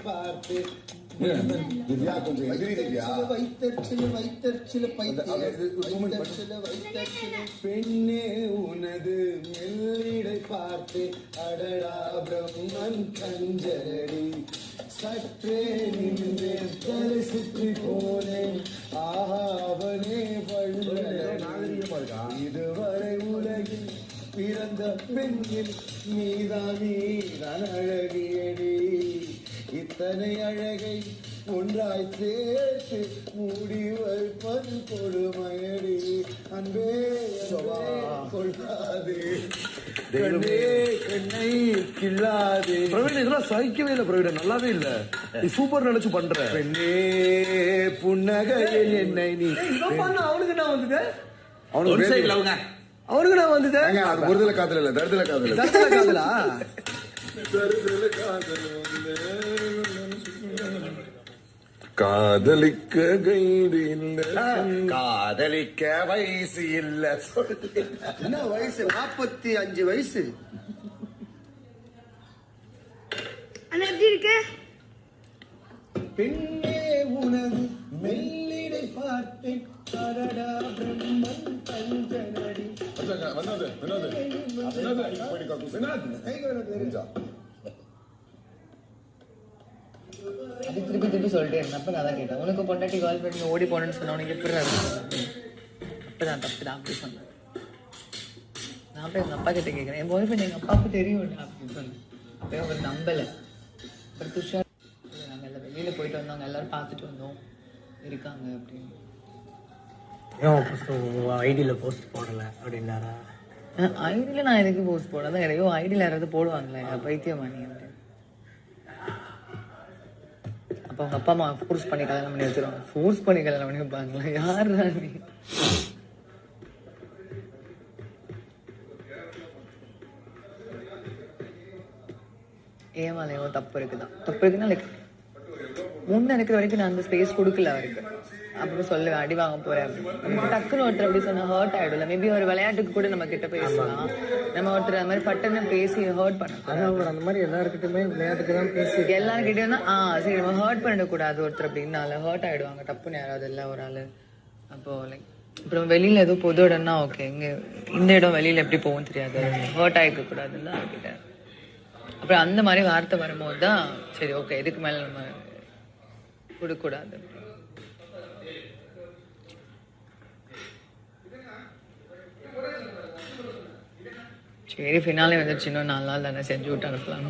பார்த்து திவ்யா கொஞ்சம் எதிரி திவ்யா வைத்தறிச்சல பெண்ணே உனது மெல்லிடை பார்த்து அடடா பிரம்மன் கஞ்சரடி சற்றே நின்றேன் தலை சுற்றி போனேன் ஆவனே இதுவரை உலகில் பிறந்த பெண்ணில் நீதான் அழகியடி இத்தனை அழகை ஒன்றாய் சேர்த்து மூடி வைப்பது கொடுமையடி அன்பே கொள்ளாதே என்னை கில்லாதே. பிரவீன் இதெல்லாம் சகிக்கவே இல்லை பிரவீன், நல்லாவே இல்லை. நீ சூப்பர் நினைச்சு பண்ற. பெண்ணே புன்னகையில் என்னை நீ அவனுக்கு என்ன வந்தது? அவனுக்கு நான் வந்தது ஒருதல காதல் இல்ல தருதல காதல். காதலா காதலிக்க கைடு இல்ல காதலிக்க வயசு இல்ல. என்ன வயசு? 45 வயசு. எப்படி இருக்கு? பெண்ணே உனது மெல்லிடை பார்த்தேன் அடடா பிரம்மன் கஞ்சனடி. திருப்பி திருப்பி சொல்லிட்டே இருந்தேன். அப்ப நான் தான் கேட்டேன், உனக்கு பொண்டாட்டி கால் பண்ணி ஓடி போனேன்னு சொன்ன உனக்கு எப்படி அப்பதான் தப்பு தான் அப்படி சொன்னேன். நான் போய் எங்க அப்பா கிட்ட கேட்கிறேன், என் பாய் ஃப்ரெண்ட் எங்க அப்பாவுக்கு தெரியும் அப்படின்னு சொன்னேன். அப்பயே அவர் நம்பல. அப்புறம் துஷார் நாங்க எல்லாம் வெளியில போயிட்டு வந்தோம், எல்லாரும் பார்த்துட்டு வந்தோம் இருக்காங்க அப்படின்னு. ஐடியில போஸ்ட் போடல அப்படின்னாரா? ஐடியில நான் எதுக்கு போஸ்ட் போடாதான், எதையோ ஐடியில யாராவது போடுவாங்களே பைத்தியமானி அப்படின்னு. அப்போ அவங்க அப்பா அம்மா ஃபோர்ஸ் பண்ணி கல்யாணம் பண்ணி வச்சிருவாங்க. ஃபோர்ஸ் பண்ணி கல்யாணம் பண்ணி வைப்பாங்களா? யாருடா நீ? ஏமாலையோ தப்பு இருக்குதான். தப்பு இருக்குன்னா லைக் முன்ன இருக்கிற வரைக்கும் நான் அந்த ஸ்பேஸ் கொடுக்கல அவருக்கு. அப்புறம் சொல்லுவேன் அடி வாங்க போறேன் அப்படின்னு. டக்குன்னு ஒருத்தர் அப்படி சொன்னா ஹர்ட் ஆயிடும்ல. மேபி ஒரு விளையாட்டுக்கு கூட நம்ம கிட்ட பேசலாம். நம்ம ஒருத்தர் அந்த மாதிரி பட்டன்னு பேசி ஹர்ட் பண்ண அந்த மாதிரி எல்லாருக்கிட்டுமே விளையாட்டுக்கு தான் பேசி எல்லாருக்கிட்டையும் தான் சரி நம்ம ஹர்ட் பண்ணிடக்கூடாது ஒருத்தர் அப்படின்னால ஹர்ட் ஆயிடுவாங்க டப்புன்னு யாராவது இல்லை ஒரு ஆளு. அப்போ லைக் அப்புறம் வெளியில ஏதோ பொது இடம்னா ஓகே, இங்க இந்த இடம் வெளியில எப்படி போகும் தெரியாது, ஹர்ட் ஆகிக்க கூடாதுன்னு தான் அவர்கிட்ட. அப்புறம் அந்த மாதிரி வார்த்தை வரும்போது தான் சரி ஓகே இதுக்கு மேல நம்ம கொடுக்கூடாது. சரி ஃபினாலே வந்துருச்சு, இன்னும் 4 நாள் தானே செஞ்சு விட்டு அனுப்பலாம்.